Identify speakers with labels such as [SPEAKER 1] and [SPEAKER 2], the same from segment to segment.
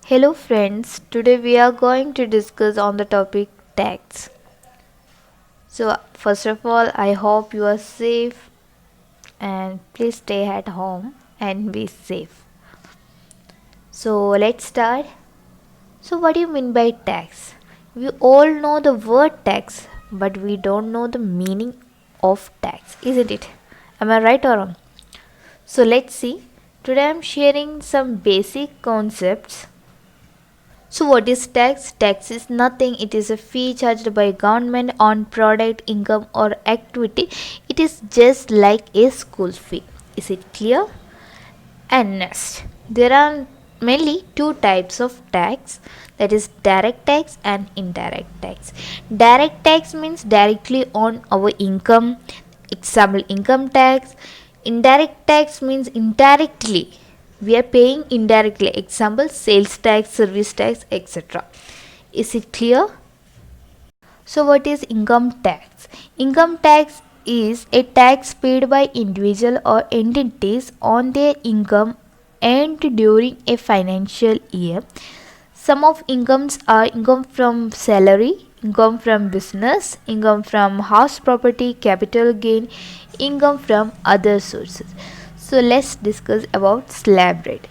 [SPEAKER 1] Hello friends, today we are going to discuss on the topic tax. So first of all, I hope you are safe and please stay at home and be safe. So let's start. So what do you mean by tax? We all know the word tax, but we don't know the meaning of tax, isn't it? Am I right or wrong? So let's see. Today I am sharing some basic concepts. So what is tax? Tax is nothing. It is a fee charged by government on product, income or activity. It is just like a school fee. Is it clear? And next, there are mainly two types of tax, that is direct tax and indirect tax. Direct tax means directly on our income, example income tax. Indirect tax means indirectly we are paying indirectly, example sales tax, service tax, etc. Is it clear? So what is income tax? Income tax is a tax paid by individual or entities on their income earned during a financial year. Some of incomes are income from salary, income from business, income from house property, capital gain, income from other sources. So let's discuss about slab rate.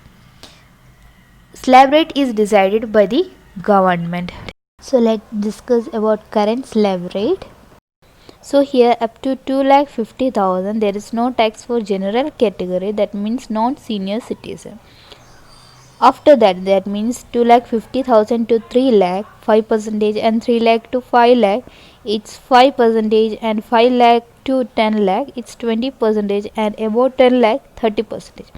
[SPEAKER 1] Slab rate is decided by the government. So let's discuss about current slab rate. So here up to 2,50,000 there is no tax for general category, that means non-senior citizen. After that means 2,50,000 to 3 lakh 5% and 3 lakh to 5 lakh it's 5% and 5 lakh to 10 lakh it's 20% and above 10 lakh 30%.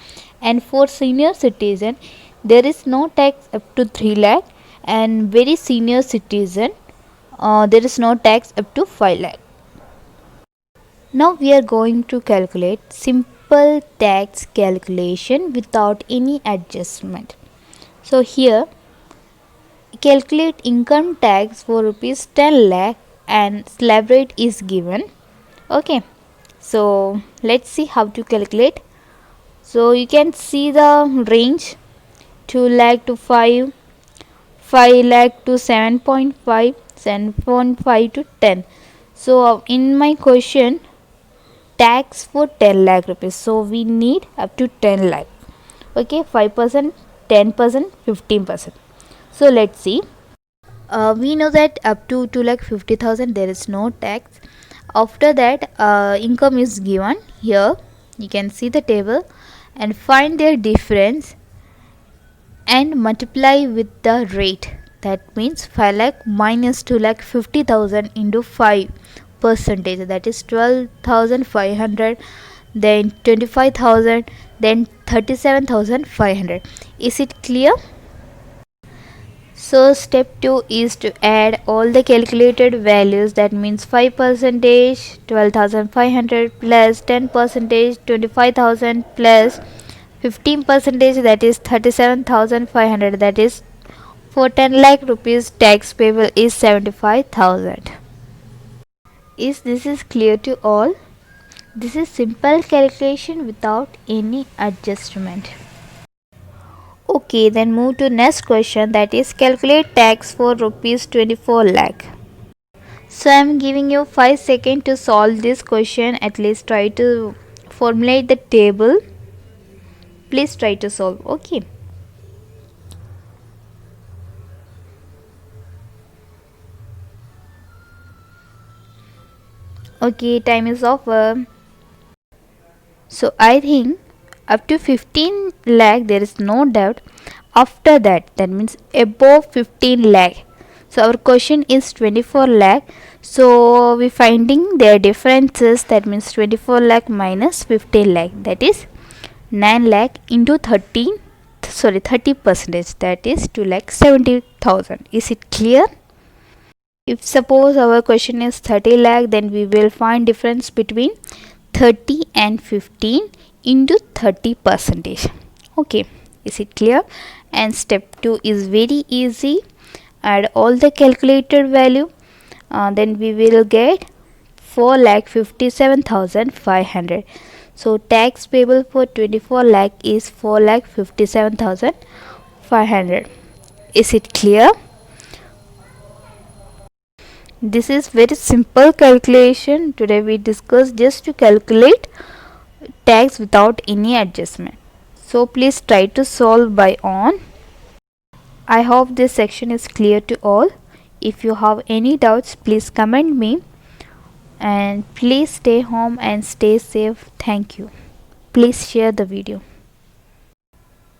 [SPEAKER 1] And for senior citizen there is no tax up to 3 lakh, and very senior citizen there is no tax up to 5 lakh. Now we are going to calculate simple tax calculation without any adjustment. So here calculate income tax for rupees 10 lakh and slab rate is given. Okay, so let's see how to calculate. So you can see the range 2 lakh to 5, 5 lakh to 7.5, 7.5 to 10. So in my question tax for 10 lakh rupees, so we need up to 10 lakh. Okay, 5%, 10%, 15%. So let's see. We know that up to 2,50,000 there is no tax. After that income is given. Here you can see the table and find their difference and multiply with the rate. That means 5 lakh minus 2,50,000 into 5%, that is 12,500, then 25,000, then 37,500. Is it clear? So step 2 is to add all the calculated values, that means 5% 12,500 plus 10% 25,000 plus 15% that is 37,500, that is for 10 lakh rupees tax payable is 75,000. Is this is clear to all? This is simple calculation without any adjustment. Okay, then move to next question, that is calculate tax for rupees 24 lakh. So I am giving you 5 seconds to solve this question. At least try to formulate the table. Please try to solve. Okay. Okay, time is over. So I think up to 15 lakh there is no doubt. After that means above 15 lakh. So our question is 24 lakh. So we finding their differences, that means 24 lakh minus 15 lakh, that is 9 lakh into 30%, that is 2,70,000. Is it clear? If suppose our question is 30 lakh, then we will find difference between 30 and 15 into 30%. Okay, is it clear? And step 2 is very easy. Add all the calculated value, then we will get 4,57,500. So tax payable for 24 lakh is 4,57,500. Is it clear? This is very simple calculation. Today we discuss just to calculate tax without any adjustment. So please try to solve by own. I hope this section is clear to all. If you have any doubts, please comment me, and please stay home and stay safe. Thank you. Please share the video.